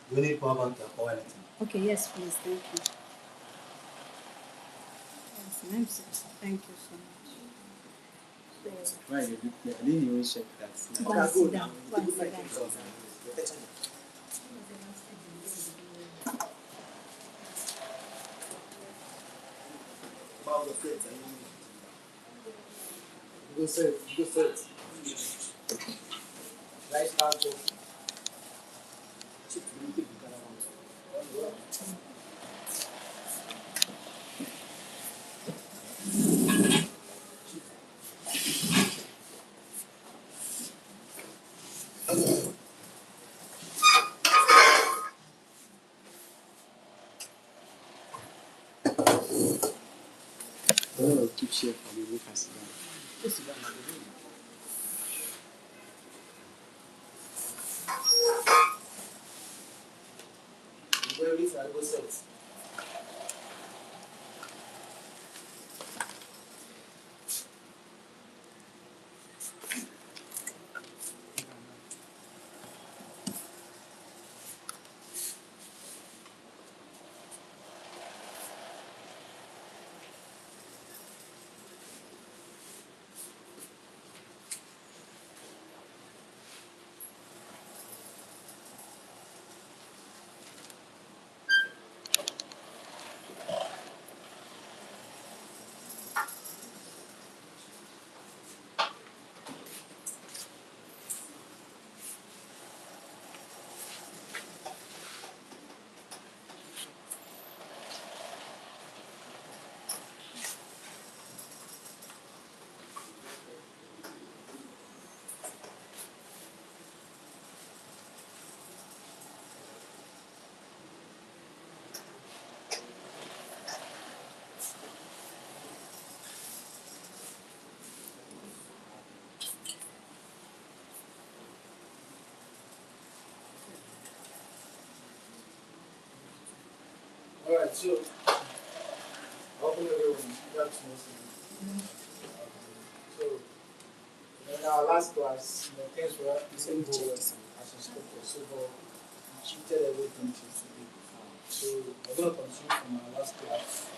Do you need power bank or power anything? Okay, yes, please. Thank you. Yes, ma'am, sir. Thank you so much. So, Why you do I didn't even check that. go and sit down. Go and sit down. Power the plate, Go set. Go set. Right start to Oh, keep share for me. Make us down. go reach and go set. Alright, so welcome everyone. That's mostly. So in our last class, things were didn't go well as expected. So but we cheated everything till today. So we're gonna continue from our last class.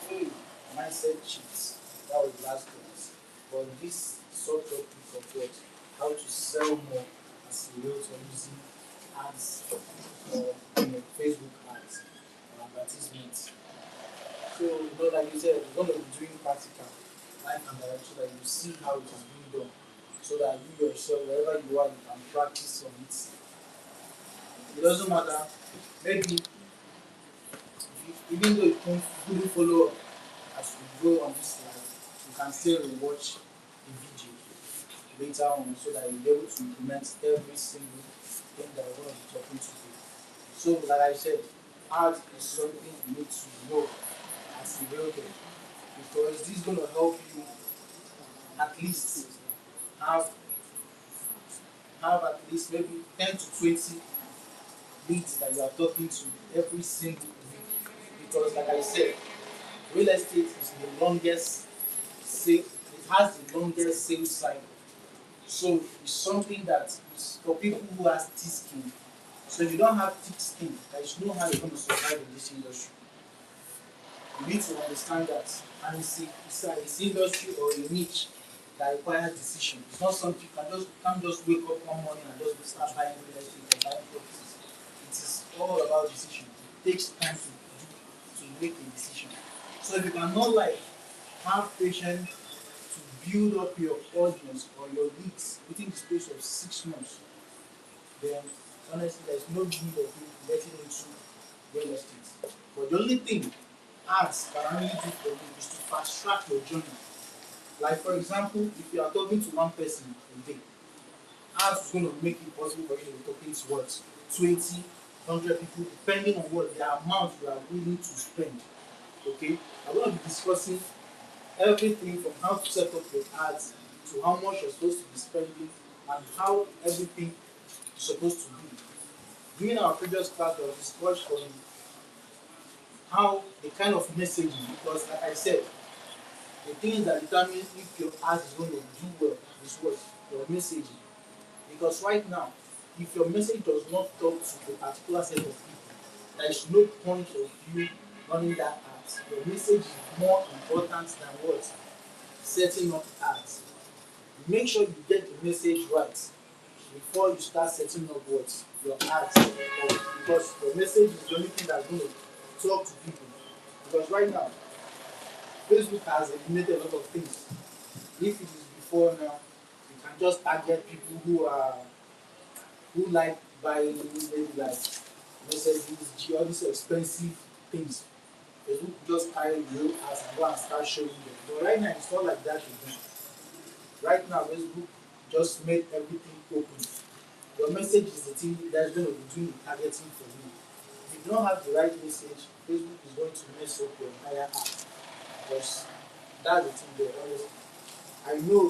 Hey, mindset cheats. That was last class. But this subtopic of what? How to sell more as a result of using ads or Facebook ads or advertisements. So like you said, we're gonna be doing practical life and direct so that you see how it is being done. So that you yourself, wherever you are, you can practice on it. It doesn't matter. Maybe even though you couldn't follow up as we go on this slide, you can still watch the video later on so that you'll be able to implement every single thing that we're going to be talking today. So, like I said, art is something you need to know as a real thing because this is going to help you at least have at least maybe 10 to 20 leads that you are talking to every single week. Because, like I said, real estate is the longest sale, it has the longest sales cycle. So it's something that is for people who have thick skin. So if you don't have thick skin, there is no how you're going to survive in this industry. You need to understand that, and it's industry or a niche that requires decision. It's not something you can't just wake up one morning and just start buying real estate or buying properties. It is all about decision. It takes time to make a decision. So if you cannot have patience to build up your audience or your leads within the space of 6 months, then honestly there's no need of you getting into real estate. But the only thing ads can only do for you is to fast track your journey. Like for example, if you are talking to one person a day, ads is going to make it possible for you to be talking to what 20, 100 people, depending on what the amount you are willing to spend. Okay, I'm going to be discussing everything from how to set up your ads to how much you're supposed to be spending and how everything is supposed to be. During our previous class, we discussed on how the kind of messaging, because like I said, the things that determine if your ad is going to do well is what your messaging. Because right now, if your message does not talk to a particular set of people, there is no point of you running that ads. Your message is more important than what? Setting up ads. Make sure you get the message right before you start setting up what? Your ads. Because your message is the only thing that's going to talk to people. Because right now, Facebook has eliminated a lot of things. If it is before now, you can just target people who like buying maybe like Mercedes, all these expensive things. Facebook just carry the whole ads and go and start showing them. But right now it's not like that again. Right now Facebook just made everything open. Your message is the thing that's going to be doing the targeting for you. If you don't have the right message, Facebook is going to mess up your entire app. Because that's the thing there. Honestly. I know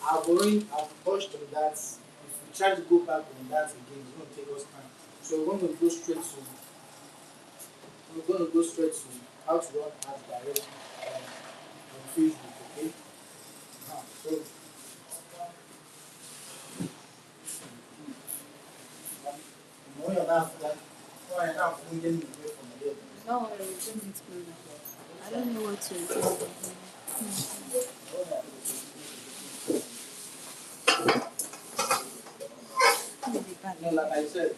I've touched on that. If we try to go back on that again, it's going to take us time. So we're going to go straight to how to run ads directly on Facebook, okay? So when you're not moving away from there. No, I don't explain that. I don't know what to do. Like I said,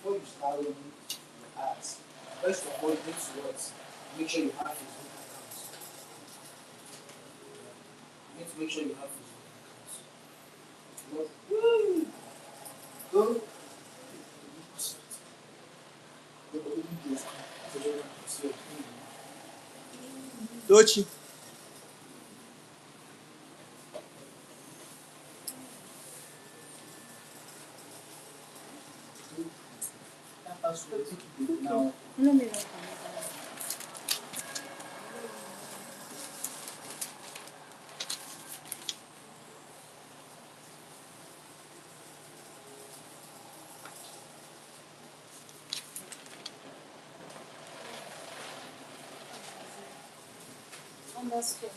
before you start running ads, first of all you need to what? Make sure you have Facebook accounts. You need to make sure you have Facebook accounts. Woo! Go. Dochi. Now, Let me write underscore.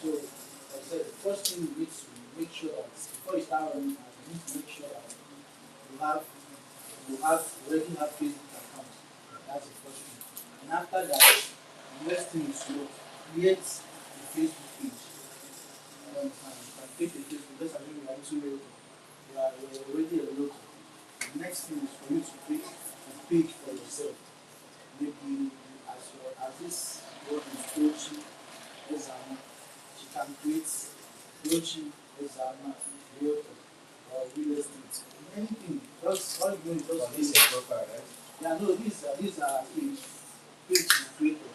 so like I said, the first thing you need to make sure that before you start running ads, you need to make sure that you already have Facebook account. That's the first thing. And after that, the next thing is to create a Facebook page. You can create a Facebook. Let's assume you are into realtor. You're already a realtor. The next thing is for you to create a page for yourself. Maybe as this word is coaching, exam, she can create coaching, exam, realtor, or real estate. Anything. Just all you do is just This is a profile, right? yeah, no, these are page creator.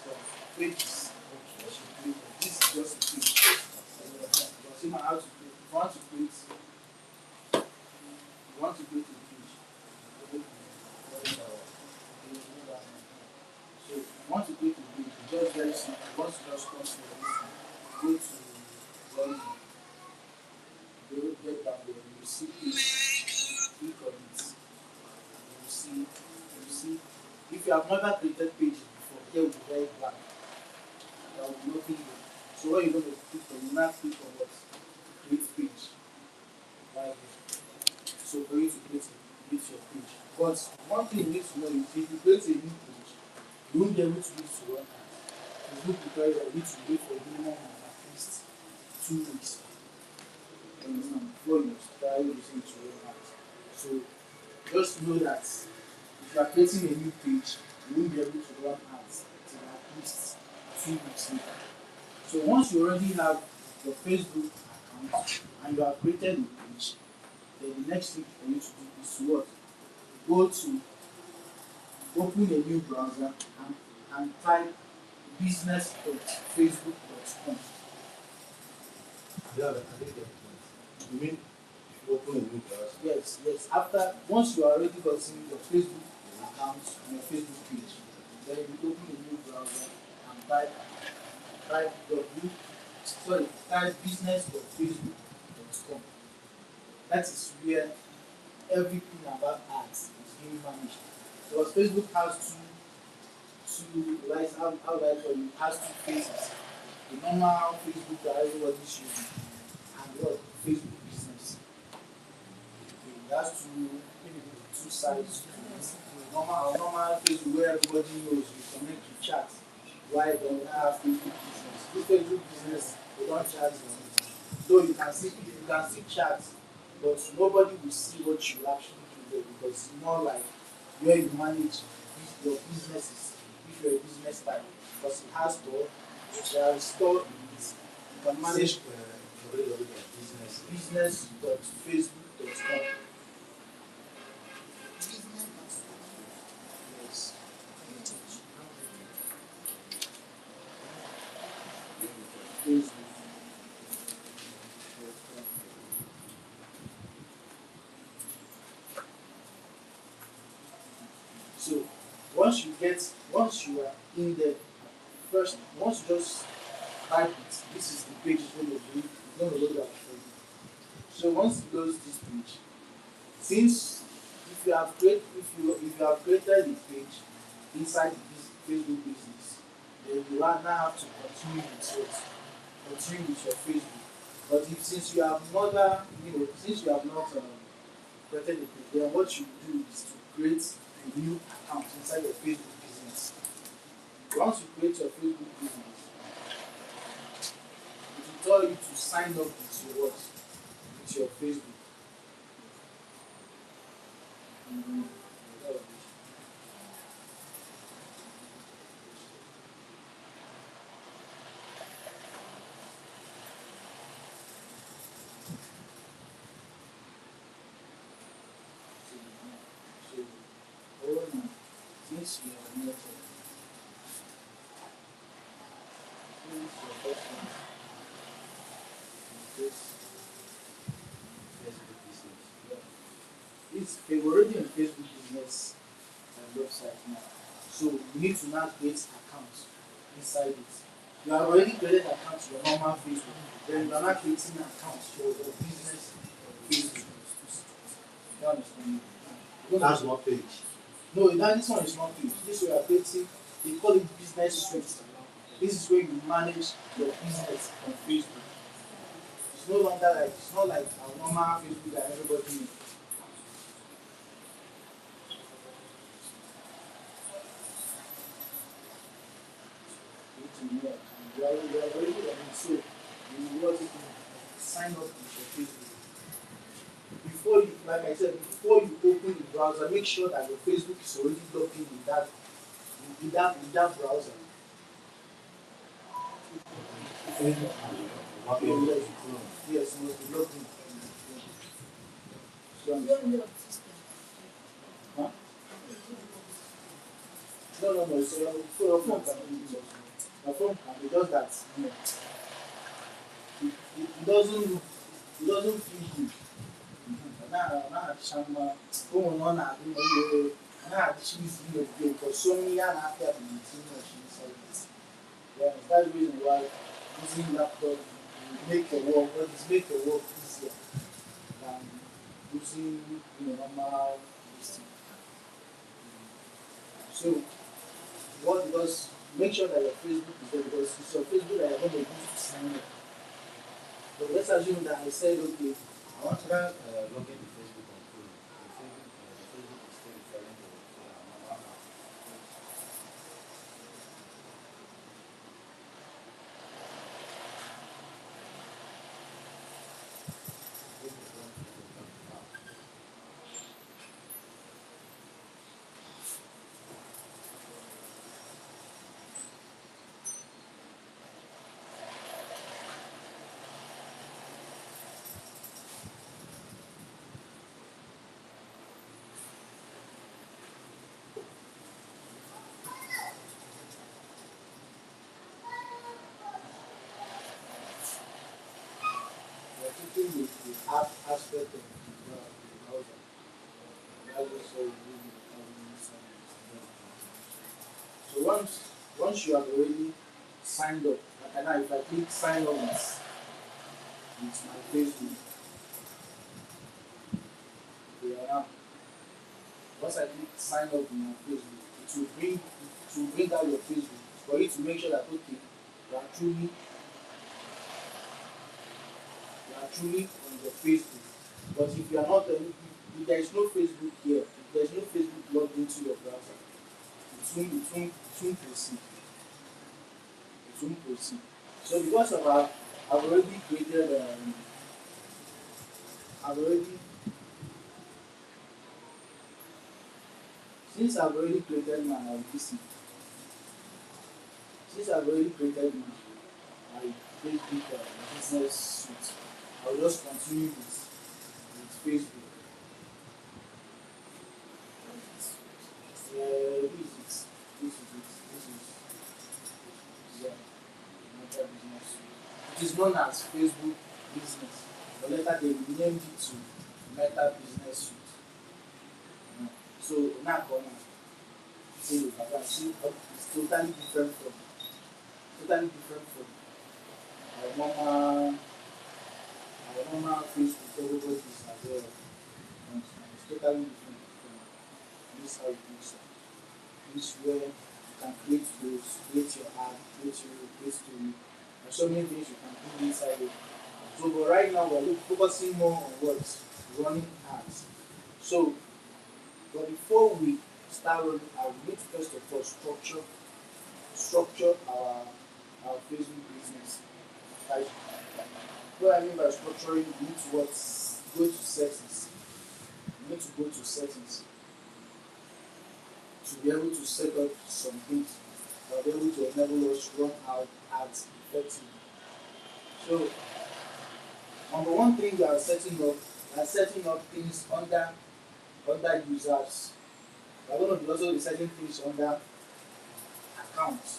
So pages. Okay, she created. This is just a page. But see how to create. If you want to create a page. So if you want to create a page, it's just very simple. Once you just come to this, go to login. You get down there, you see page. Click on it. You see, if you have never created pages before, here will be very blank. There will be nothing there. So what you're going to click on, you now click on what? Create page. Right here. So for you to create your page. But one thing you need to know is if you create a new page, you won't be able to use it to run ads. It's good because you need to wait for a minimum of at least 2 weeks. before you start using to run ads. So just know that if you are creating a new page, you won't be able to run ads till at least 2 weeks later. So once you already have your Facebook account and you have created a page, then the next thing for you to do is to what? Go to open a new browser and type business.facebook.com. Yeah, I think that you mean if you open a new browser. Yes, yes. After once you are already gotten your Facebook account and your Facebook page, then you open a new browser and type type business.facebook.com. That is where everything about ads is being managed. Because Facebook has how do I call it? It has two phases. The normal Facebook that everybody's using and what Facebook business. It has two sides. Normal Facebook where everybody knows you connect to chat. Why they don't have Facebook business? This Facebook business they don't charge them. Though you can see chat, but nobody will see what you actually do there because it's more like where you manage your businesses if you're a business type because it has store, there is store in it. You can manage business.facebook.com. Yes. Facebook. So once you are in there, first once you just type it, this is the page it's going to load up for you. So once it loads this page, since if you have created a page inside the Facebook business, then you now have to continue with your Facebook. But if since you have not created a page, then what you do is to create a new account inside your Facebook business. Once you create your Facebook business, it will tell you to sign up with your what? With your Facebook. Mhm. So, hold on. Since you have not, since your first one is this Facebook business. Yeah. It's they've already on Facebook business website now. So you need to now create accounts inside it. You have already created accounts to your normal Facebook. Then you are now creating accounts for your business Facebook. You understand me? That's one page. No, this one is not page. This way you are creating, they call it business suite. This is where you manage your business on Facebook. It's not like our normal Facebook that everybody knows. You are already on it, so you want to sign up with your Facebook. Before you, like I said, before you open the browser, make sure that your Facebook is already logged in with that browser. What Yeah, page? yes, yes, you must be logged in. So, huh? No, it's so your phone can do it also. Your phone can be just that, it doesn't feel good. Na ụmụ na ọ na-adị ihe ọ na-adịchi isi ihe because so many ya na-apịa bụ too much inside it. Yeah, that's the reason why using laptop will make your work easier than using normal this thing. So what because make sure that your Facebook is there because it's your Facebook that you're going to use to sign up. But let's assume that I said okay, I want to Log into Facebook on Chrome. The Facebook is still referring to normal app. aspect of the browser. That's just how we really having some. So once you have already signed up, like now if I click sign up with my Facebook, okay, now once I click sign up with my Facebook, it will bring out your Facebook for you to make sure that okay, you are truly you are truly on your Facebook. But if you are not if there is no Facebook here, if there is no Facebook logged into your browser, it won't proceed. It won't proceed. So because of I've already created I've already since I've already created my PC, since I've already created my Facebook business suite, I'll just continue with Facebook. Yeah, Meta Business Suite. It is known as Facebook Business, but later they renamed it to Meta Business Suite. So now corner, say you can see it's totally different from our normal Facebook everybody is aware of. It's totally different from this how it looks like. This where you can create posts, create your ad, create story. There's so many things you can do inside it. So but right now we're focusing more on what? Running ads. So but before we start running ads, we need to first of all structure our Facebook business. Like what I mean by structuring, we need to what? Go to settings. We need to go to settings to be able to set up some things that will be able to enable us to run our ads effectively. So number one thing we are setting up things under users. We are going to be also be setting things under accounts.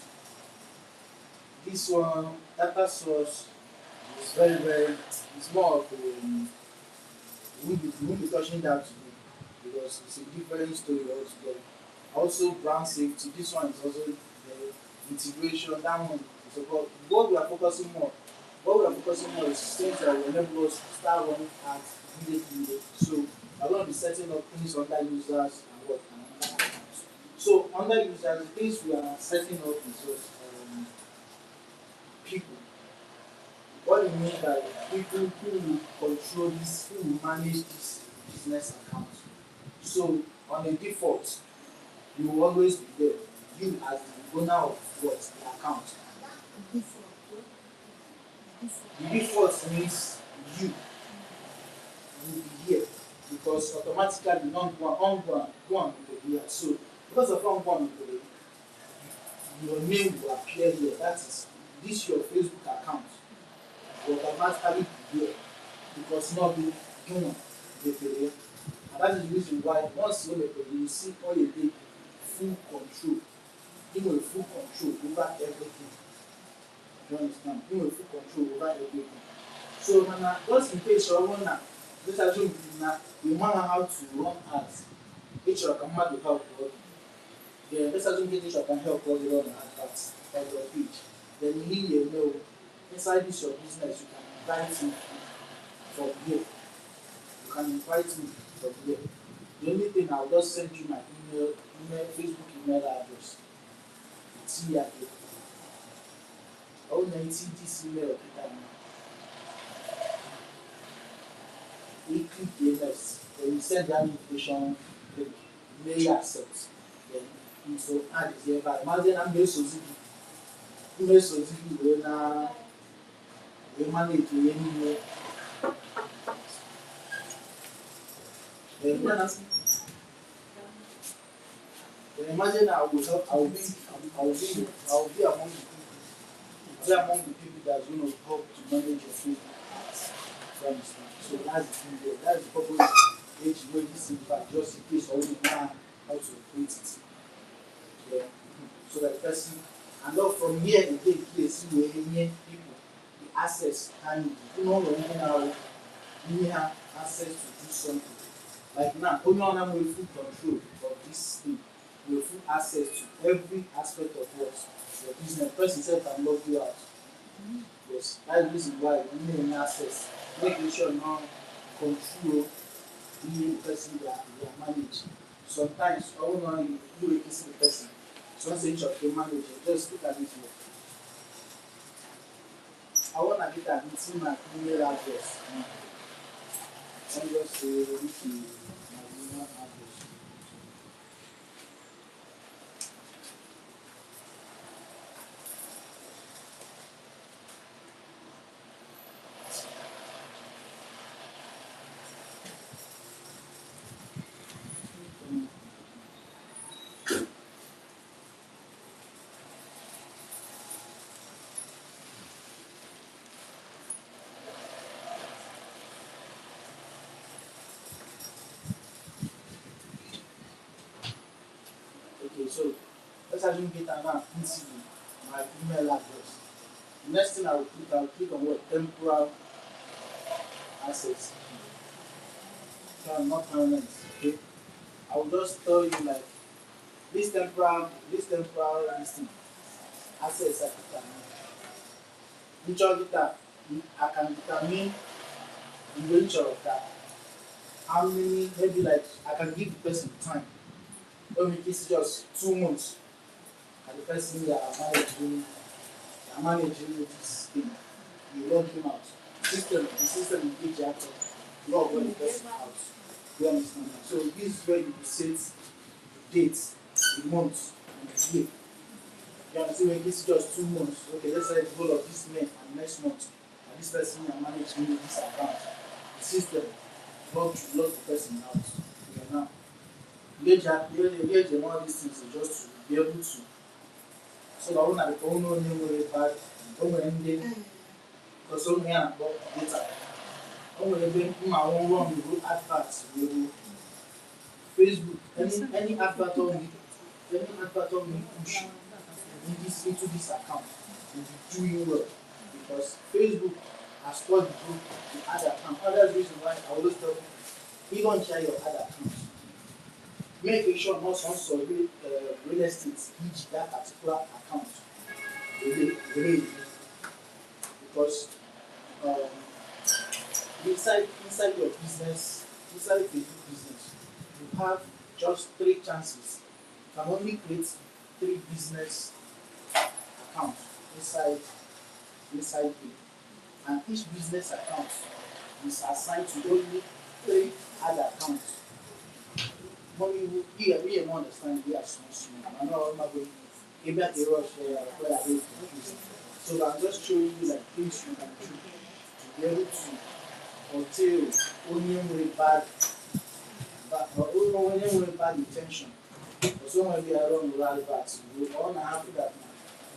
This one data source is very it's more of we won't be touching that today because it's a different story altogether. Also brand safety, this one is also the integration, that one is about what we are focusing more is things that will enable us to start running ads immediately. So we are going to be setting up things under users and what and under accounts. So under users, the things we are setting up is what people. What it means by people who will control this, who will manage this business account. So on a default, you will always be there. You as the owner of what the account. The default means you will be here because automatically non-one will be here. So because of non-one will be your name will appear here. That is this your Facebook account will automatically be here because not be human dey pay. And that is the reason why once you dey pay, you see all you dey full control. You know full control over everything. You understand? You know full control over everything. So now just in case you want to just assume na you know how to run ads. HR can help you. Yeah, let's assume HR can help you run ads on your page. Then you need a mail. Inside this your business, you can invite me from here. You can invite me from here. The only thing I'll just send you my Facebook email address. It's here. I want to see this email you click the next, then you send that invitation, then you may accept. Then you so add it here. But imagine I'm going to when we manage to anywhere. Then imagine I will be among the people that's going to help to manage your Facebook ads. So that's the thing there. That's the purpose HMO this impact, just in case all you know how to create it. Yeah. So that person and then from here they take place where people the access and you know when you have access to do something. Like now, only one have full control of this thing. You have full access to every aspect of what your business. Person self can log you out. Yes, that's the reason why you need access. Making sure now control the person they are managing. Sometimes, I don't know you will see the person. So once you of the manager, just look at this work. I want to get an my email address. Let me just say this is my email address. Okay, so let's assume get an easily my email address. The next thing I'll click on what temporal access. So I'm not permanent. Okay. I will just tell you like this temporal this thing access I can which of that I can determine the range of that. How many maybe like I can give the person time. Maybe it's just 2 months and the person they are managing this thing. You log him out. The system will give you access. Log when the person out. You understand that? So this is where you set the date, the month, and the year. You understand when this is just 2 months. Okay, let's say the whole of this month and next month. And this person are managing this account. The system log the person out. Okay, now engage in all these things is just to be able to so that when I don't know any bad don't ending because so many are data. When we my own wrong we go adverts we go Facebook any advert on me push in this into this account will be doing well because Facebook has stored the group the ad account. Other reason why I always tell people even share your ad account. Make sure not some real estate reach that particular account really because um, inside your business, inside the business, you have just 3 chances. You can only create 3 business accounts inside it. And each business account is assigned to only 3 other accounts. Money we understand we are small. I know I'm not going maybe at the rush where I will confused. So I'm just showing you like things you can do to be able to until onion with bad or onion with bad intention. Or someone be around the rally back. You all happy that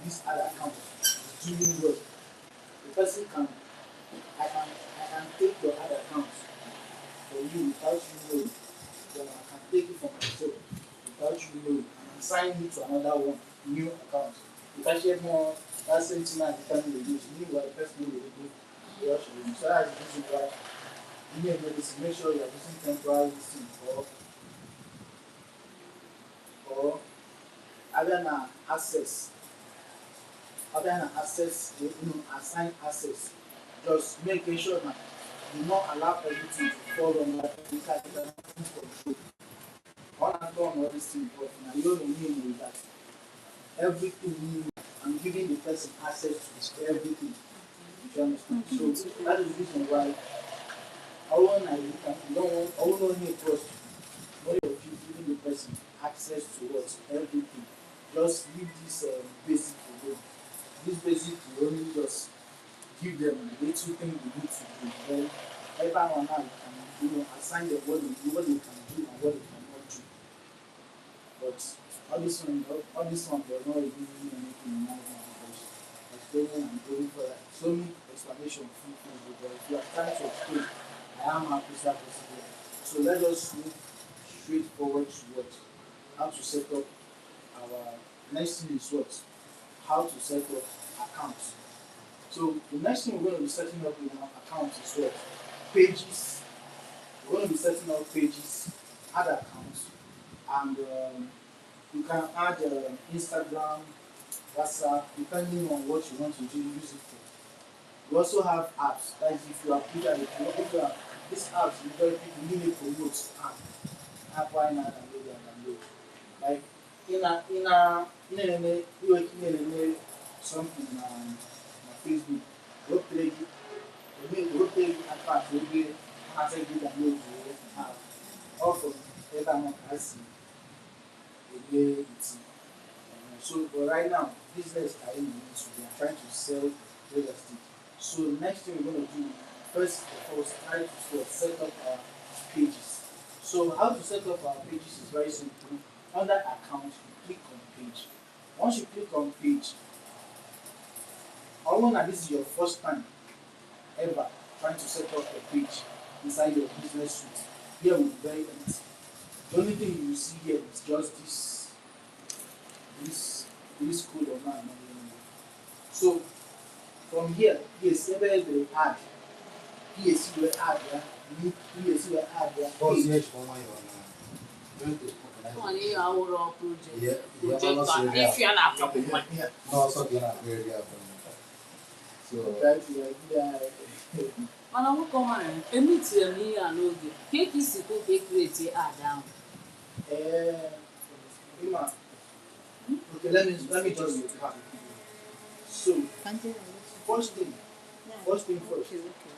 this other account is doing well. The person can I can take your other account for you without you knowing. Then I can take it for myself without you knowing and assign it to another one, new account. If I share more, that's something I determine the use. Meanwhile, the person will do the option. So that's the reason why you need to make sure you're using temporary listing or other than access. Other than access, assign access. Just making sure that do not allow everything to fall on your control. All I'm doing all this thing, but now you don't mean with that. Everything you I'm giving the person access to everything. You understand? So that is the reason why I want I don't want I won't only trust when you're giving the person access to what everything. Just leave this basic alone. This basic you only just give them the little thing they need to do. Then everyone now you can assign them what they can do and what they cannot do. But all this one does not really mean anything in my mind because explaining and going for that. So many explanation free things, but if you are trying to explain, I am happy that possible. So let us move straight forward to what how to set up our next thing is what how to set up accounts. So the next thing we're going to be setting up in our accounts is what pages We're going to be setting up pages, add accounts, and you can add Instagram, WhatsApp, depending on what you want to use it for. We also have apps. That is, if you are good at it, if you are these apps, majority people need promote app why not download. Like in a something na Facebook. Go play account wey dey after you download the app. All from Telegram as the so but right now business are in it. We are trying to sell real estate. So next thing we're going to do first of all try to set up our pages. So how to set up our pages is very simple. Under account, you click on page. Once you click on page, although now this is your first time ever trying to set up a page inside your business suite, here will be very empty. The only thing you will see here is just this code of mine. So from here, yes, where they add, yes, you will add there, yes, you will add there. Boss, yes, for my own. Money, our project. Yeah, yeah, Project, I'm not but if you are not from money. Yeah. No, so you're not very good. So, Try to like Mana nwoke ọma ya, emitiere m ihe a n'oge, ka eke isi kwu ka e create ad ahụ. Ima. Okay, let me just recap. So first thing first, you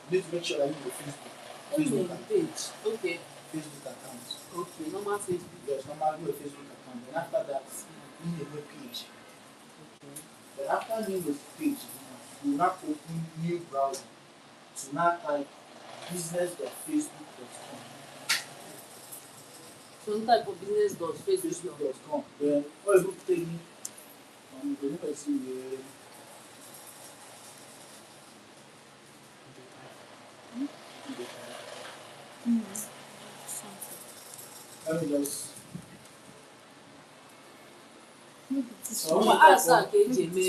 need to make sure that you have a Facebook Page, okay, Facebook account. okay, normal Facebook. Yes, normally a Facebook account. Then after that, you need a new page. Okay. Then after new page, you now open new browser to now type business.facebook.com. Some type of business does Facebook. Facebook.com. Then what you take me on the new see let me just Ọmọ asa ka eji eme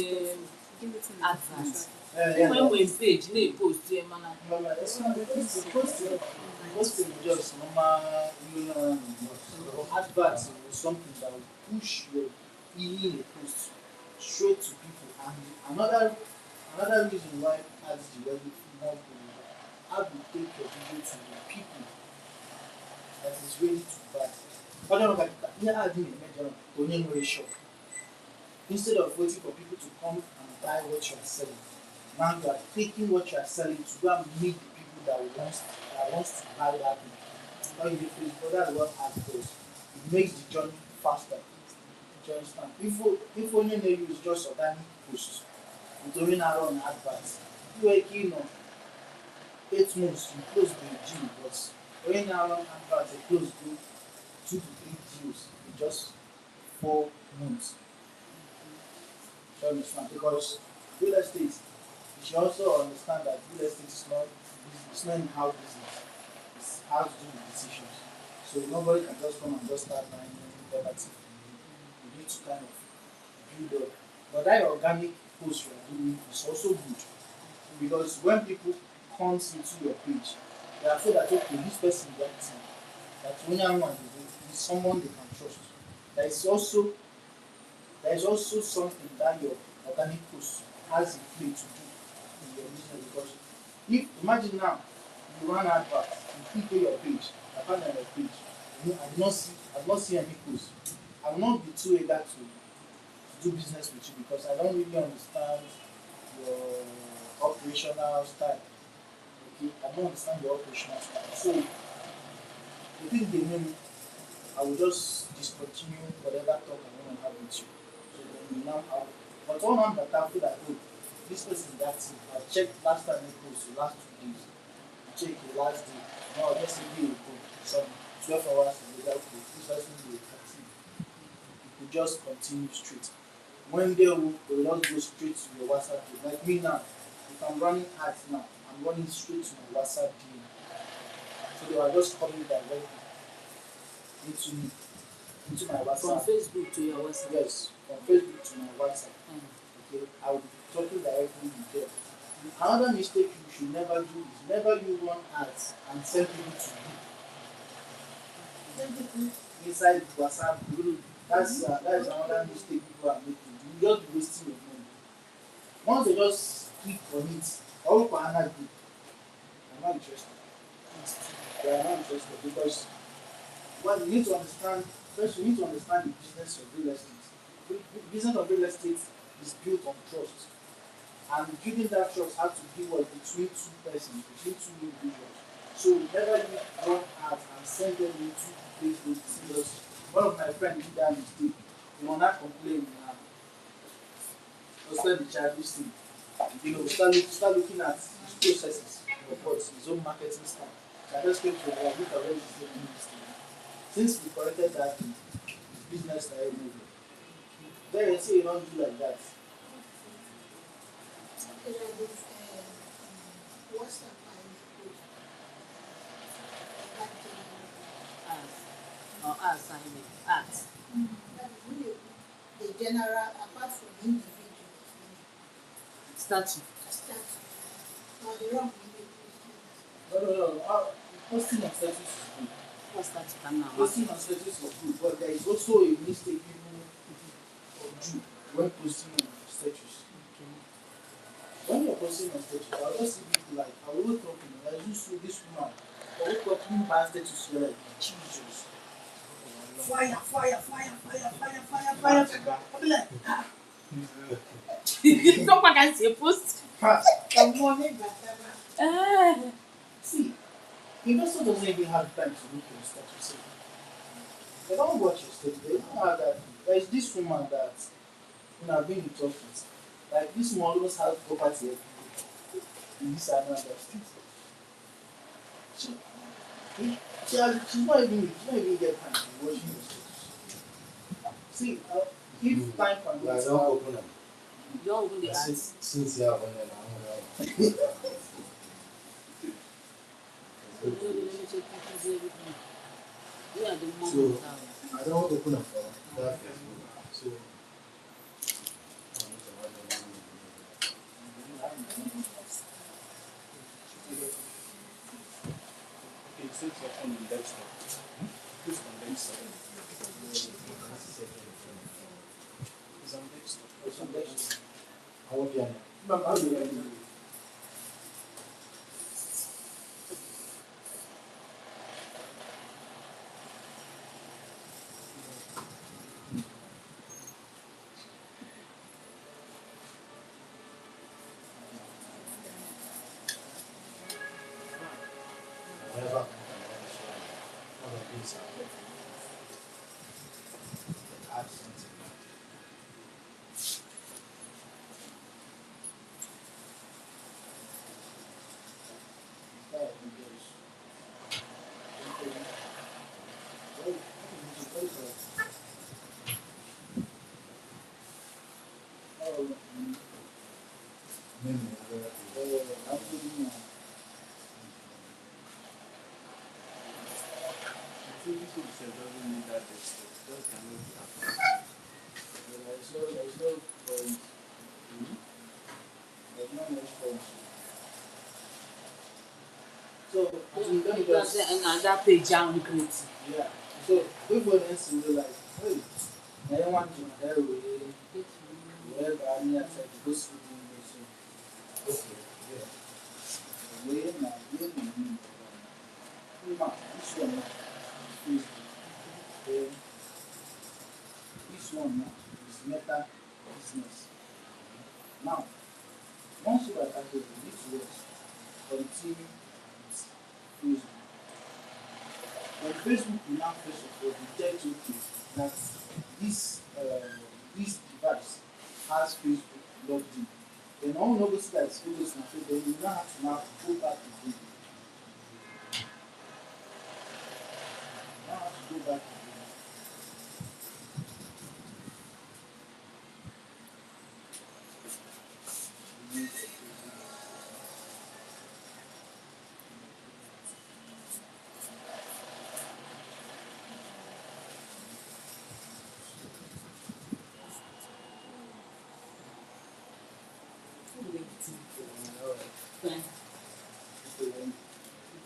advert. Enwe page na-epost ya mana. Posting just normal adverts is something that will push your email post straight to people. And another reason why ads develop more people, how to take your video to the people that is ready to buy. Instead of waiting for people to come and buy what you are selling, now you are taking what you are selling to go and meet the people that wants to buy that thing. Now you do Facebook, that's what ad does. It makes the journey faster. Do you understand? If only they use just organic posts, you don't now run adverts. You are keen on 8 months you close the deal, but when now run adverts, they close to 2 to 3 deals in just 4 months. Do you understand? Because real estate, you should also understand that real estate is not business, it's not in how business, it's how to do the decisions. So nobody can just come and just start buying property. You need to kind of build up. But that organic post you are doing is also good. Because when people comes into your page, they are told that okay, this person is active, that when anyone is someone they can trust. There is also something that your organic post has a play to do in your business. Because if imagine now you run advert, you click your page, I find on your page, I do not see any post. I will not be too eager to do business with you because I don't really understand your operational style. Okay, I don't understand your operational style. So the thing they know, I will just discontinue whatever talk I want to have with you. So then you now have, but one man that I feel that oh, this person is active. I checked last time they post the last 2 days. I checked the last day. Now let's say day ago, some 12 hours later, okay, this person is active. You could just continue straight. When they will not go straight to your WhatsApp page. Like me now, if I'm running ads now, I'm running straight to my WhatsApp DM. So they are just coming directly into my WhatsApp. From Facebook to your WhatsApp. Yes, from Facebook to my WhatsApp. Okay, I will be talking directly with them. Another mistake you should never do is never you run ads and send people to you. inside WhatsApp group. That's another mistake people are making. You just be wasting your money. Once they just click on it, all for another group, I'm not interested. They are not interested because what you need to understand first, you need to understand the business of real estate. The business of real estate is built on trust, and building that trust has to be what between two persons, between two individuals. So never you run out and send them into Facebook because one of my friends did that mistake. He will not complain now. Start the childish thing. Start looking at his processes of what his own marketing style. I just came to a bit of already doing this thing. Since we corrected that thing, business started moving. Then you say you don't do like that. What's the Or assignment, art. the general, apart from individual, Statue. or the wrong No. Posting on status is good. What's statue come now? Posting on status is good, but there is also a mistake people do when posting on status. When you're posting on status, I'll just see people like, I will talk to you, I just see this woman, I will talk to you by status, you're like, Jesus. Fire. I'll be like, Don't back and say post. Come on, see, investor doesn't even have time to look at your status. They don't watch your status, they don't have that. There is this woman that, I've been in touch with. Like, this woman almost has property everywhere in this and another state. She's not even get time to watch your status. See, if time can Yeah, be don't open them. You don't open the art. Since you have one, then I'm going to You are the mom So, of town. I don't want to open them for that Facebook. So, Okay, since you're on the desktop, who's on desktop? Who's on desktop? I want you How do you do it? whenever other things are add something. Doesn't need that desktop. Just can make it happen. So, let me just, Another page down great. yeah. So, before next you realize, hey, I don't want to know wherever I need to go through the okay, yeah. This one now is Facebook. This one now is Meta Business. Now, once you are started with this work, continue with Facebook. On Facebook, you now first of all detect that this device has Facebook logged in. Then all notice that it's always now, so then you now have to now go back to video. Now have to go back to video.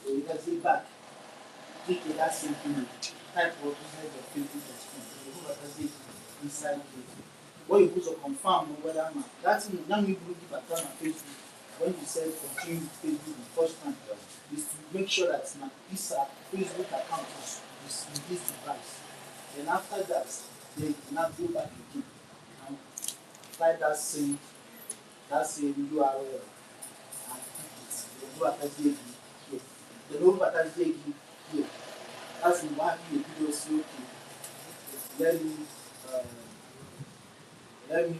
So you can see back. click it, that same thing, type of business or Facebook.com, you go advertise inside it. What you put to confirm whether that thing now you put it on Facebook. When you say continue Facebook the first time, is to make sure that this Facebook account is in this device. Then after that, they now go back again and type that same URL and click it. They do advertise here. They do advertise here. That's why you video say okay. Let me um,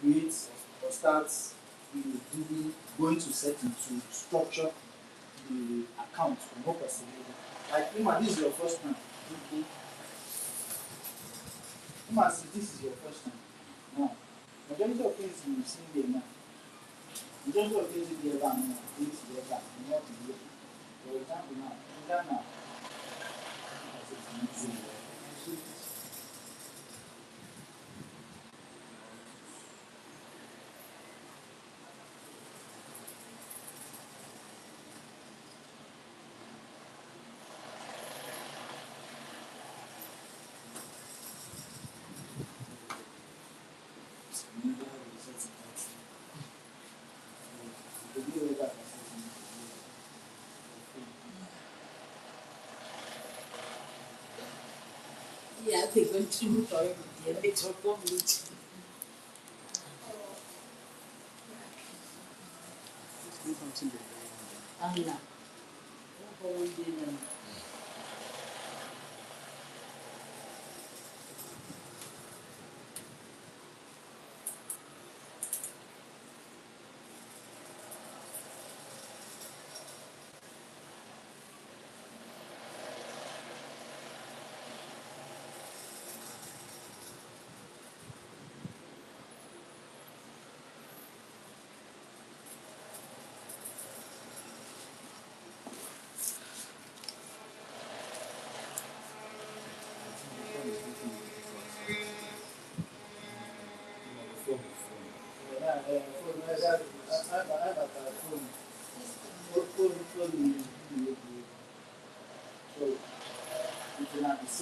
create or start doing going to settings to structure the account more personally. Like Ima, this is your first time. Ima, this is your first time. Now, majority of things you see there now. Majority of things you there now, things there back, not here. For example, now, in Ghana, Yeah, they continue to the electoral community. Allah.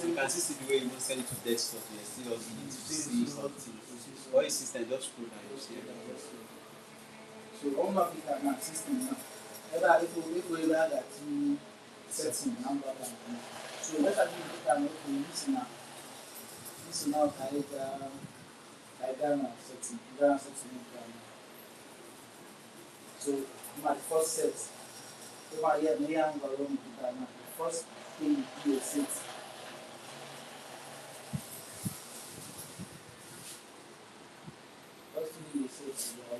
You can see the way you don't send it to desktop, you still also need to see something. Or your system just scroll down, you see everything. So all of it are my system now. If we ever that you setting number and so let's say you can okay this now Ghana setting so my first set so my year me and the first thing you set. First thing you set is your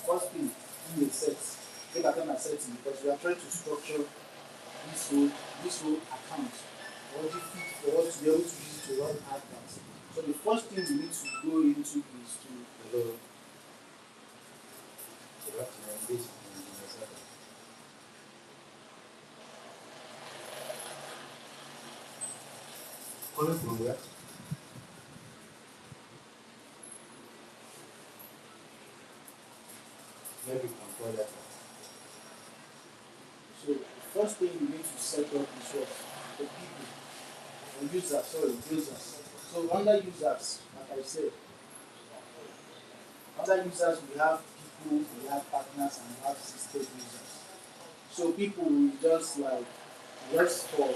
first thing you set. Take a time at setting because we are trying to structure this whole account. Or the fit for us to be able to use it to run adverts. So the first thing we need to go into is to Hello. You have to engage in the server. Calling from where? Maybe you can call that. so the first thing you need to set up is what? The people. Or users. So under users, like I said, under users we have people, we have partners, and we have system users. So people will just for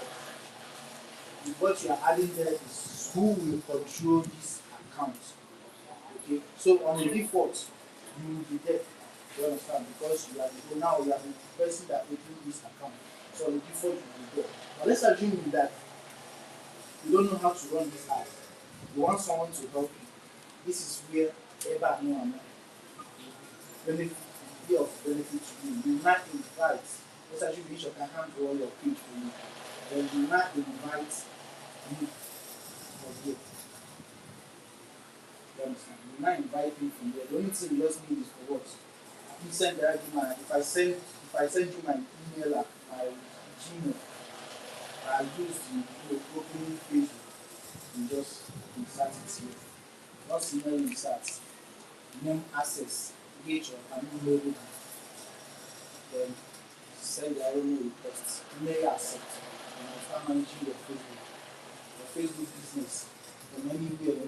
what you are adding there is who will control this account. Okay, so on the default, you will be there. You understand? Because you are the person that opened this account. So on the default, you will be there. But let's assume that you don't know how to run this app. You want someone to help you. This is where ever no amount benefit be of benefit to you. You not invite. Let's assume each of can handle all your page for you. Then you not invite you for you. You understand? You not invite me from there. The only thing you just need is for what? You send the argument. If I send you my email my Gmail, I use the opening Facebook and just insert it here. Once email insert, name access, page or an email reader, then send the email request, email accept, and I'll start managing your Facebook business from anywhere.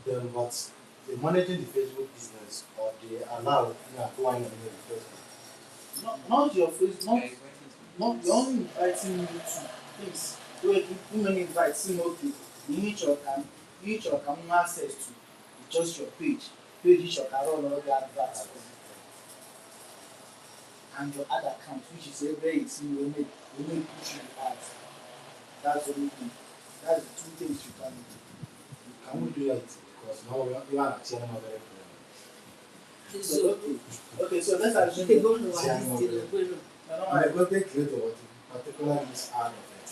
Then what? They're managing the Facebook business or they allow you applying on the Facebook? Not your face, not you're only inviting you to things where too many invites, okay, each of can access to just your page each of can run all the adverts and your ad account, which is every 18 we make push the ads. That's the only thing. That's the two things you can do. Can we do that? Because now you are not sharing other So, okay, so let's assume They don't know Yeah, why it's still I got the creator what particularly this ad of it.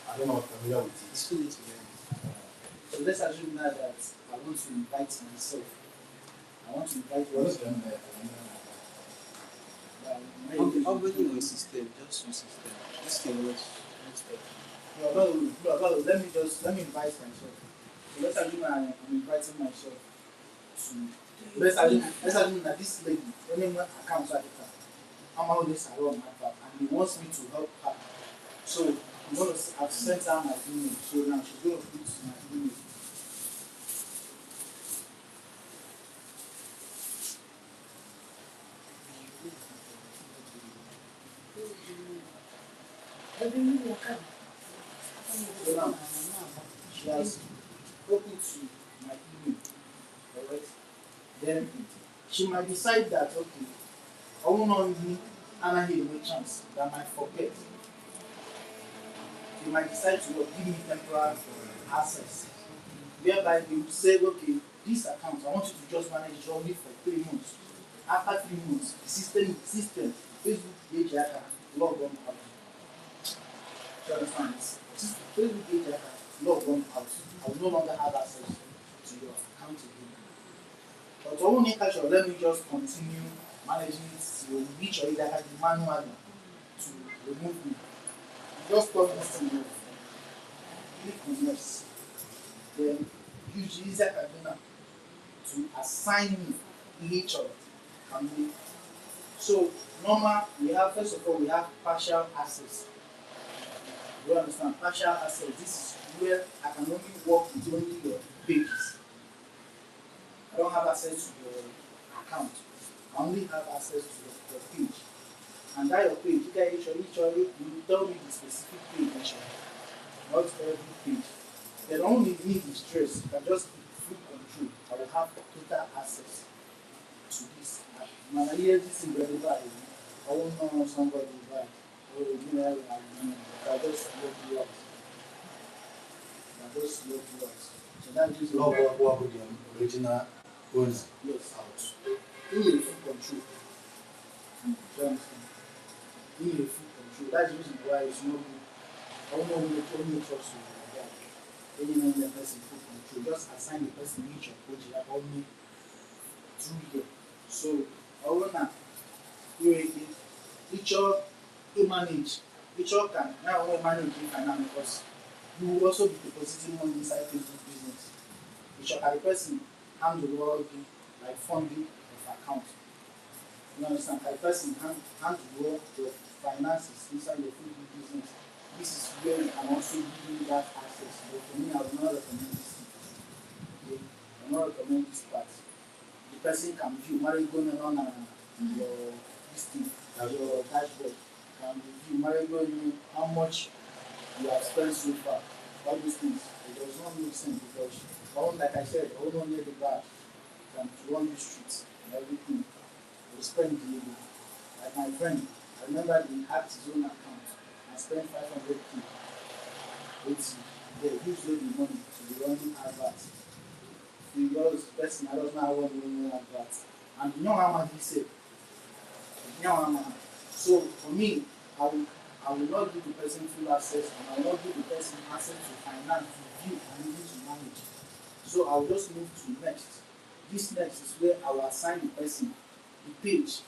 I don't know if I'm familiar with it. so let's assume now that I want to invite myself. I want to invite What is one. them there? Already on system, just use system. This thing was Let me invite myself. So let's assume I'm inviting myself to. Let's assume that this lady, any account at the time, I'm holding salon advert, and he wants me to help her. So I'm gonna I've sent her my email. So now she's gonna put my email. So now she has copied to my email. Alright. Then she might decide that okay, I won't only Anna here no chance that I might forget. She might decide to give me temporary access. Whereby they will say, okay, this account I want you to just manage it only for 3 months. After 3 months, the system, Facebook page I can log on out. Do you understand this? Facebook page I can log on out. I will no longer have access to your account again. But I won't make sure, let me just continue managing it to reach or either have the manually to remove me. Just turn this thing off. Click on yes. Then use the easier container to assign me each other. So normal we have first of all we have partial access. You understand? Partial access. This is where I can only work with only your pages. I don't have access to your account. I only have access to your page. And that your page, you you tell me the specific page, not every page. They don't need the stress. You can just keep full control. I will have total access to this. When I hear this in the buy, I won't know somebody buy. Or I just look you out. I just look you out. So that gives you What would the original owner yes. out? In a full control. Do you understand? In a full control. That's the reason why it's not good. I won't only trust you like that. Any the person full control. Just assign the person each of which you have only through here. So I wanna each of you manage. Each of can now only manage if I know because you will also be depositing money inside Facebook business. Each of the person handle all the like funding of account. You understand? The person handle all the finances inside your Facebook business. This is where you can also give you that access. But for me, I will not recommend this thing. Okay? I will not recommend this part. The person can view marry going on your this thing, your dashboard. Can review marry going how much you have spent so far. All these things. It does not make sense because like I said, I don't need the bad than to run the streets and everything. We spend the labor. Like my friend, I remember he had his own account and spent 500k. It's they use all the money to be running adverts. The yours person I don't know how one running adverts. And you know how much he said. You know how much. So for me, I will not give the person full access and I will not give the person access to finance, to view and even to manage. So I will just move to next. This next is where I will assign the person the page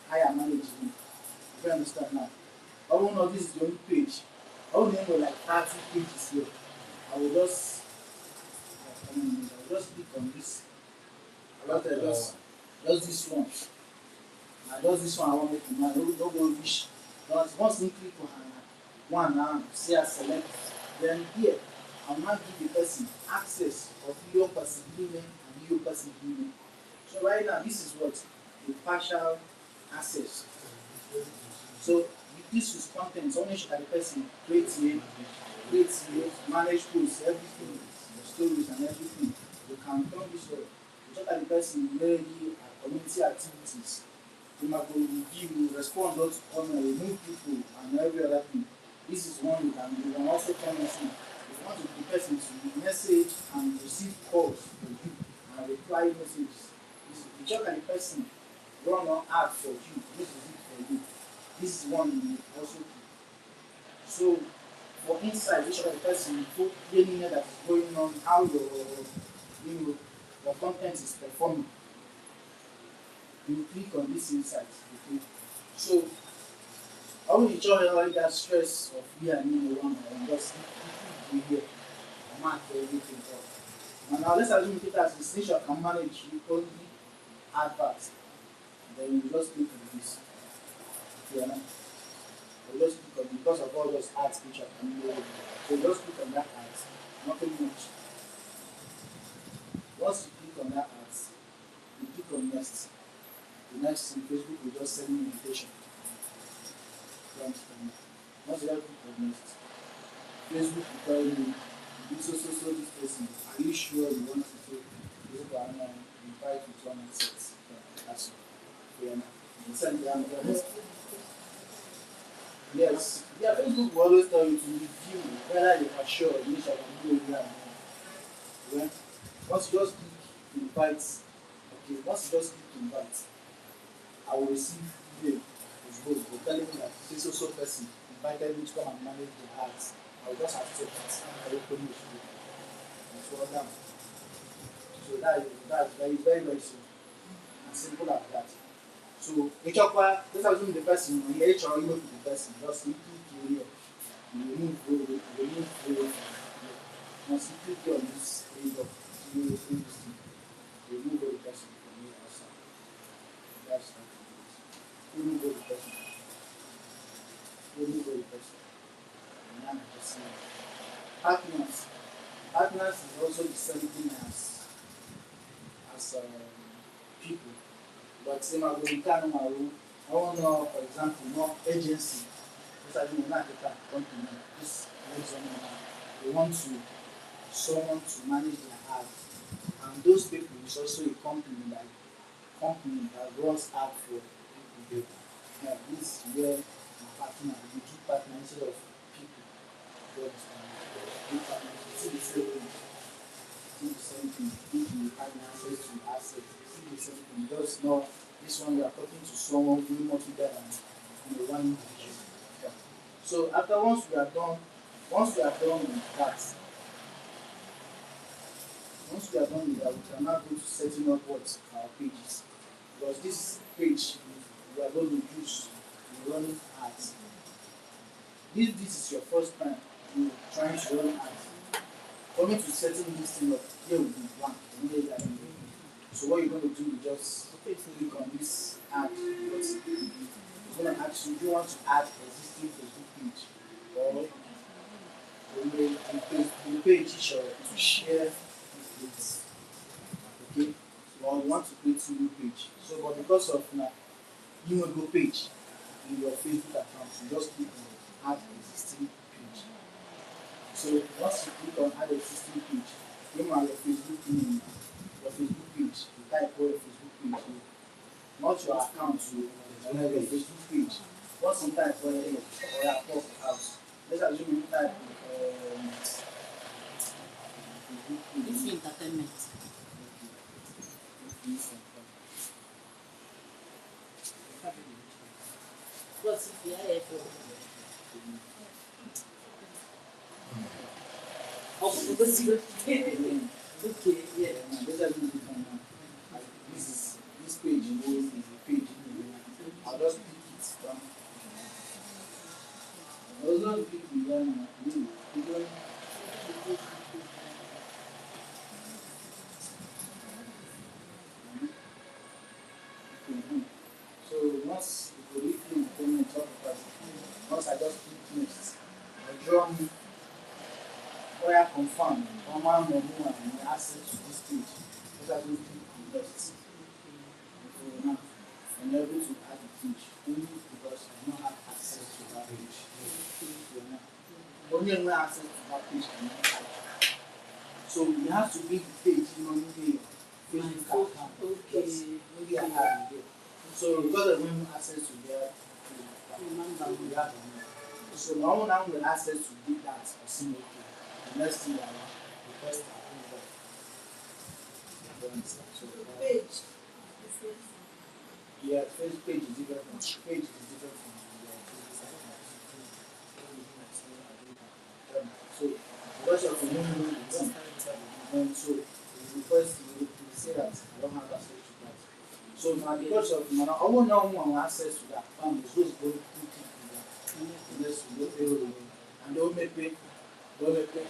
I am managing. You understand now? I won't know this is the only page. I only know like 30 pages here. I will just click on this. I got just this one. And just this one I want to make man. No go wish. Once you click on one now, see I select. Then here, I'll now give the person access of your person email and your person email. So right now, this is what the partial access. So with this is content, so only that the person creates email, manage posts, everything, stories and everything. You can turn this way. You check that the person really community activities. You might go review, respond to comment, remove people and every other thing. This is one you can also turn message. If you want to the person to message and receive calls for you and reply messages. You check that the person run on ad for you, this is it for you. This is one you also do. So for insight, which other person put training that is going on, how your content is performing. You click on this insight. Okay. So I will show you all that stress of here and one and just click here and mark everything up. And now let's assume it as a station can manage only adverts. Then you just click on this. Yeah. You just click on because of all those ads which are coming over. So just click on that ads. Nothing much. Once you click on that ads, you click on next. The next thing Facebook will just send you an invitation. Once you click on next, Facebook will tell you this this person. Are you sure you want to take Facebook and invite you to one and six? That's all. Yeah. Send the yes. Yeah, Facebook will always tell you to review whether you are sure you shall do it. Yeah. Once you just click invite, okay, once you just click invite, I will receive email will telling me that this also person invited me to come and manage the ads. I will just accept it and I open it and scroll down. So that's very, very, very simple. As simple as that. So HR, let's assume the person, the HR email to the person, just click here. You remove once you click on this page of remove the person from here outside. That's that. Remove the person. Remove the person. And now just see. Partners. Partners is also the same thing as people. But same as we can I want to know, for example, no agency. This I mean not the company. This they want to someone to manage their ad. And those people is also a company that runs ad for people. This is where my partner, we do partner instead of people. You understand? We partner, see the same thing. See the same thing. Give the partner access to assets. See the same thing. Just know this one you are talking to someone who is much bigger than one individual. Yeah. So after once we are done with that, we can now go to setting up what our pages. Because this page we are going to use in running ads. If this is your first time you trying to run ads, coming to setting this thing up, here will be one. So what you're going to do is just click on this ad. It's going to ask you, do you want to add existing Facebook page? Or the page to share this. Okay? Or you want to create a new page. So, but because of now, you will go page in your Facebook account, you just click on add existing page. So once you click on add existing page, you have your Facebook name, your Facebook page, you type your Facebook page here. Not your account, you have your Facebook page. Once you type for here, or your house, let's assume you type This entertainment. What's the IFO? Okay, yeah. This page is a page. I'll just pick it down. Oya confirm, Oma Momu and access to this page. Those are those people left. So now I'm able to add the page only because I don't have access to that page. So now, only when I access to that page can I add. So you have to make the page on the Facebook account. Okay. Maybe I have it there. So because of when access to their remember we have it. So now when I'm with access to do that, I see okay. The next thing I want request approval. So So the page is different. yeah, first page is different from page is different from the Facebook account. So because of the new thing, and so the request you say that I don't have access to that. So now because of I won't know who have access to that. I'm just going to put it in that. Unless you go pay and they will make pay. They will make pay.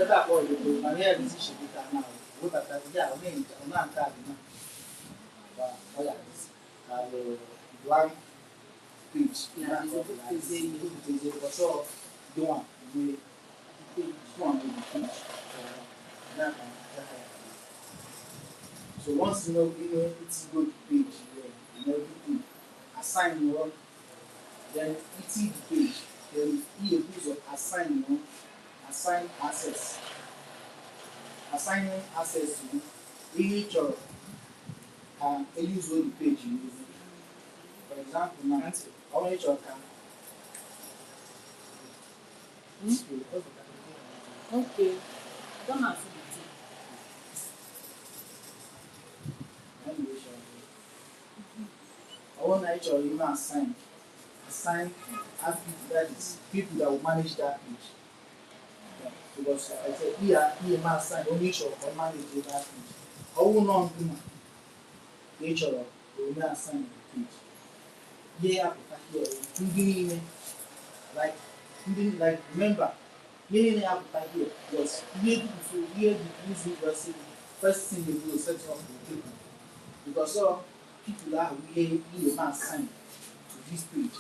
That point they pay. And here this is now. What that yeah, I mean, I'm not card now. But yeah, this blank page. Yeah, So do one we one with the page. That so once you know it's good page here and everything, assign one, then it's the page, then you use of assign one, assign access. Assigning access to each of can use the page you use. For example, now how each of can Okay. Don't have to be I want each of you assign as people that is people that will manage that page. Yeah. Because I said here man assign only each of can manage that page. I will not do each of will not assign the page. Yeah, here like remember here was here before here the first thing they do is set up the people because people are here man sign to this page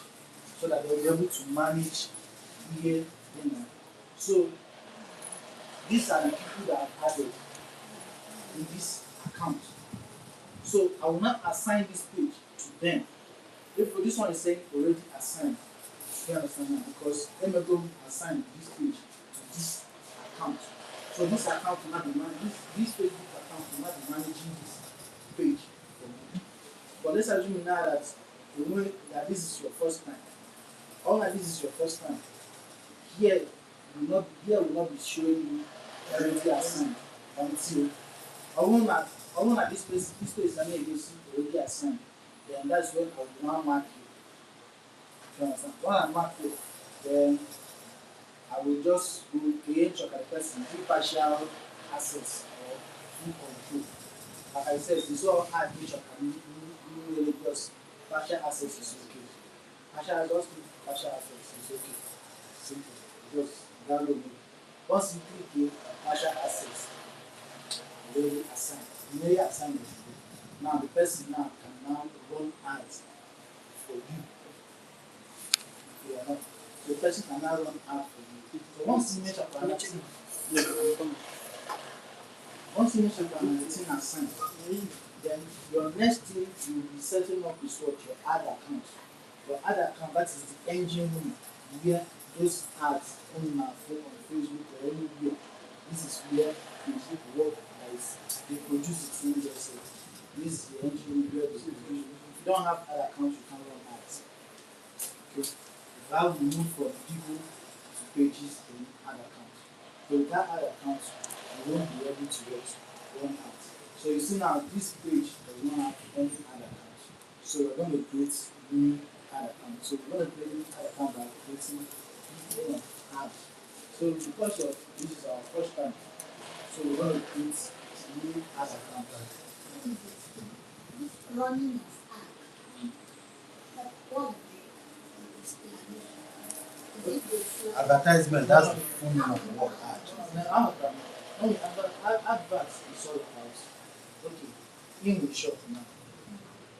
so that they'll be able to manage here. So these are the people that are added in this account. So I will not assign this page to them. If this one is saying already assigned, you understand now? Because let me go assign this page to this account. So this account will not be this Facebook account will not be managing this page for me. But let's assume now that you know that this is your first time. All that this is your first time. Here will not be showing you already assigned until I want that this place is already assigned. Then that's when I will now mark you. You understand? When I mark you, then I will just go create your person, give partial access or full control. Like I said, it's all hard which can really just partial access is okay. Just partial access is okay. Simple. Just download it. Once you click here, partial access, already assigned. You may assign it. Now the person now can now run ads for you. Yeah, the person can now run ads for you. So once you make a parameter, assigned, then your next thing you will be setting up is what your ad account. Your ad account, that is the engine room where those ads on my phone, on Facebook or anywhere. This is where Facebook work as they produce it through yourself. This is the engine room where they produce. If you don't have ad account, you can't run ads. Okay. If I will move from people to pages, then ad account. So with that ad account, you won't be able to run ads. So you see now this page does not have any ad account. So we're going to create new ad account. So we're going to create new ad account by creating ads. So because of this is our first time, so we're going to create new ad account. Running of ad. What Advertisement, that's the full name of what ad. Adverts is all about, okay, in the shop now,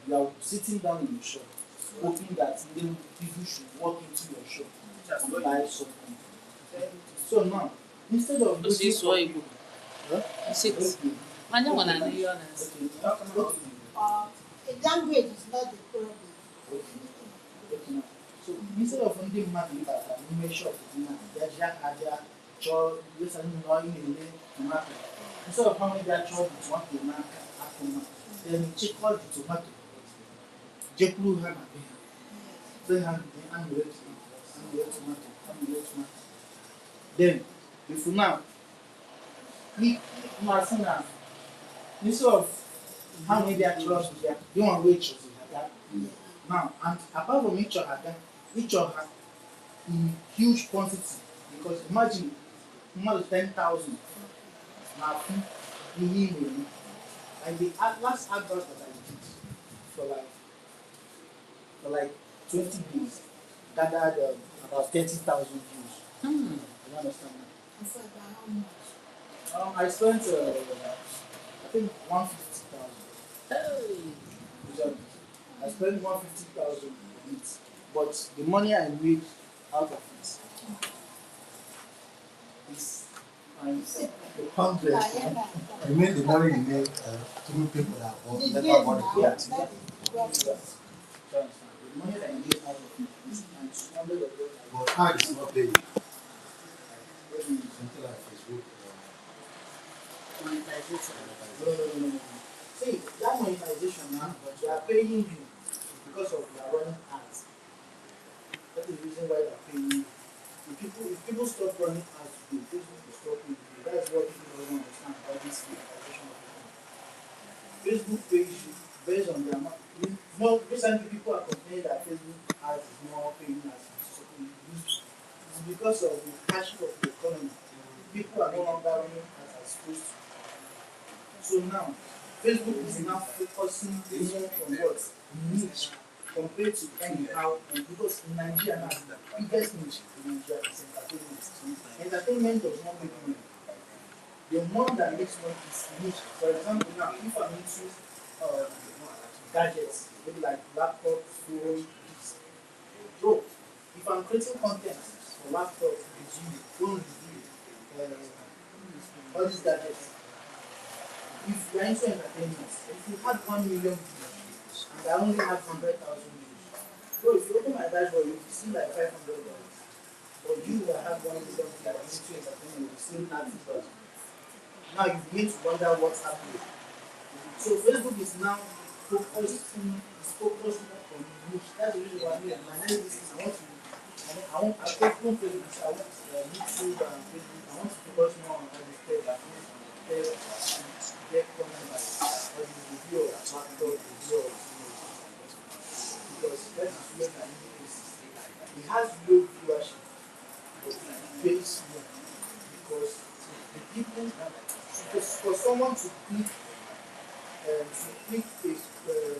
you are sitting down in the shop, hoping that people should walk into your shop and buy something. So now, instead of O si sụọ Igbo. Huh? Sit. Okay. Manya nwa na n'ihe ọ na-asị. Okay. A language is not the problem. Okay. So instead of ndị mmadụ ịbata n'ime shop na bịa abịa chọọ lesa nọ ị na-ere tomato, instead of ha bịa chọọ the tomato n'aka akụma, then chịkọọ the tomato jekwuru ha na be ha, sị ha amịrị tomato. Then if now masị na instead of ha nwee bịa chọọ bịa the one wey chọrọ ha bịa. Now, and apart from each other in huge quantity, because imagine more than 10,000 now in email. Like the last advert that I did for like 20 days gathered about 30,000 views. You understand that? And for about how much? I spent I think 150,000. Hey. I spent 150,000 on it, but the money I made out of it is the 100. You mean the money you made through people that bought The never bought gain the now, property? that is the problem. The money I made out of it is 200 of it. But tag is not paying. Something like Facebook. Monetization. No. See, that monetization now, but they are paying you because of their running ads. That is the reason why they are paying you. If people stop running ads today, Facebook will stop paying you. That is what people don't understand about this monetization of it. Facebook pays you based on the amount. More recently, people are complaining that Facebook ads is more paying as it's because of the crashing of the economy. People are no longer running ads as supposed to. So now, Facebook is now focusing more on what? Niche compared to anyhow. Because in Nigeria now, the biggest niche in Nigeria is entertainment. Entertainment does not make money. The one that makes money is niche. For example, now, if I'm into gadgets, maybe like laptop, phone, this. So, if I'm creating content for laptop, phone, all these gadgets, if you're into entertainment, if you had 1 million views and I only have 100,000 views, so if you open my dashboard, you will see like $500. But you will have 1 million views and into entertainment, you will still have $50,000. Now you begin to wonder what's happening. So Facebook is now focusing on niche. That's the reason why my next business I want Facebook, I want YouTube and Facebook. I want to focus more on all the stuff get comment by or the review of laptop, review of because that is where my business is. It has low viewership, but it pays more because the people for someone to click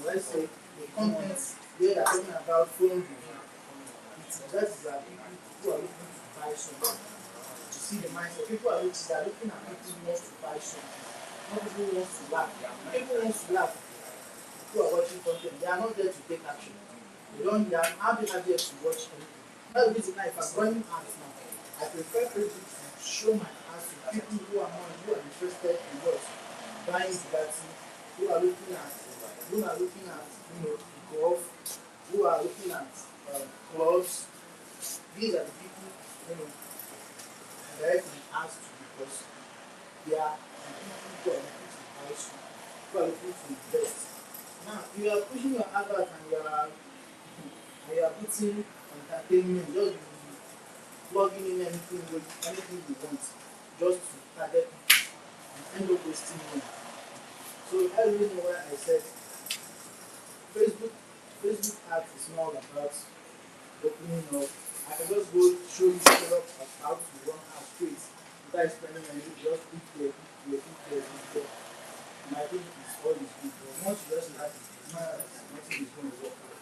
let's say the content they are talking about phone review, that is that people are looking to buy something. To see the mindset, people are looking at people who want to buy something. Not people who want to laugh. People want to laugh. People are watching content. They are not there to take action. They are not there to watch anything. That's the reason if I'm running ads now, I prefer Facebook to show my ads to people who are interested in what buying Bugatti, who are looking at golf, who are looking at clubs. These are the people directly asked to because they are people who are looking to buy something, who are looking to invest. Now, you are pushing your advert and you are putting entertainment, just plugging in anything you want, just to target people and end up wasting money. So that's the reason why I said Facebook ads is more about opening up. I can just go show you straight up how to run ads straight without spending anything, just click there. And I think it's always good. But once you just have it, nothing is going to work out.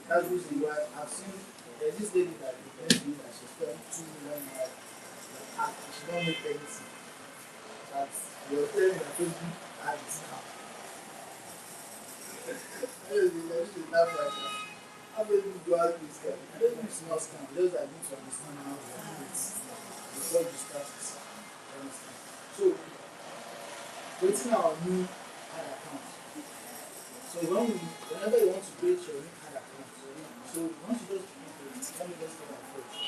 That's the reason why I've seen there's this lady that tells me that she spent 2 million like and she don't make anything. That you're telling that Facebook ads now. I don't how many people do all this I don't think it's not scam, just that I need to understand how to do it before you start it. creating our new ad account. So whenever you want to create your new ad account, so once you just let me just start approach.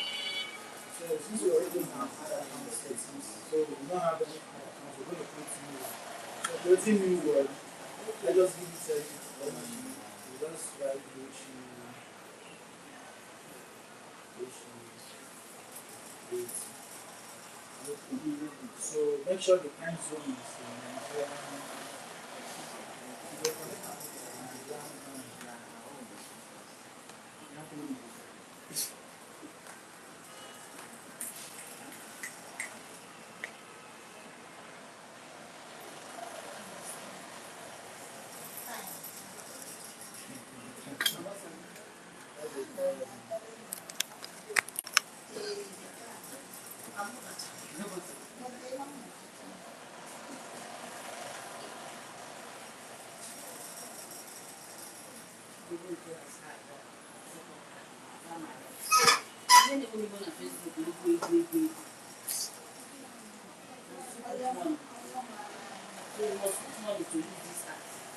So since we already have ad account settings, so we don't have any ad account, we're going to create new one. So creating new one, let's just give it settings. We just write so make sure the time zone is Nigerian.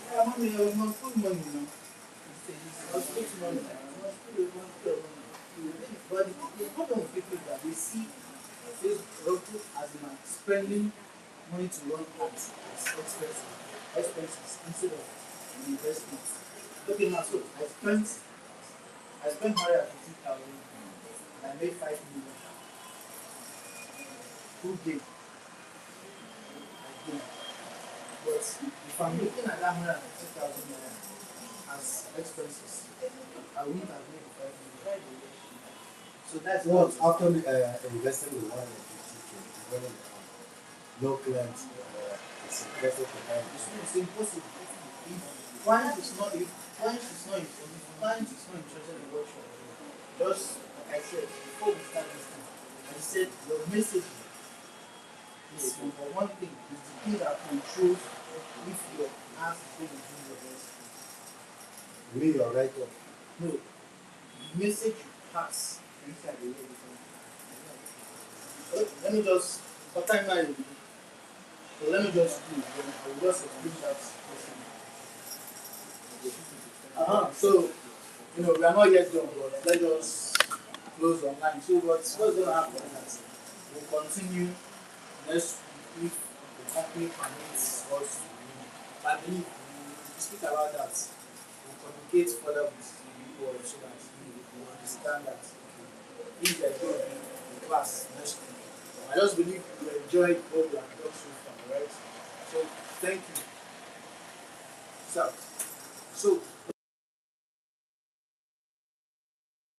Yeah, mommy, you must put money, you know. You must put money. You must put your money. But the problem with people is that they see Facebook as in spending money to run ads as expenses instead of an investment. Okay, now so I spent 150,000 and I made 5 million. Who gained? I gained. But if I'm looking at that 150,000 naira as expenses, I wouldn't have made 5 million. So that's What what after investing the 150K, developing the account, no client is interested to buy it. it's impossible. If client is not interested in what you're doing, just like I said before we start this thing, I said your message is number one thing, is the thing that controls if your ass is going to do your best. You mean you're right up. No, the message you pass inside the way. Let me just for time now. So let me just do then I will just explain that question. So we are not yet done, but let us close online. So what's going to happen is we'll continue next week if the company permits us. I believe we speak about that. We'll communicate further with you all so that you understand that if there's going to be a class next week. I just believe you enjoyed what we have done so far, right? So thank you. So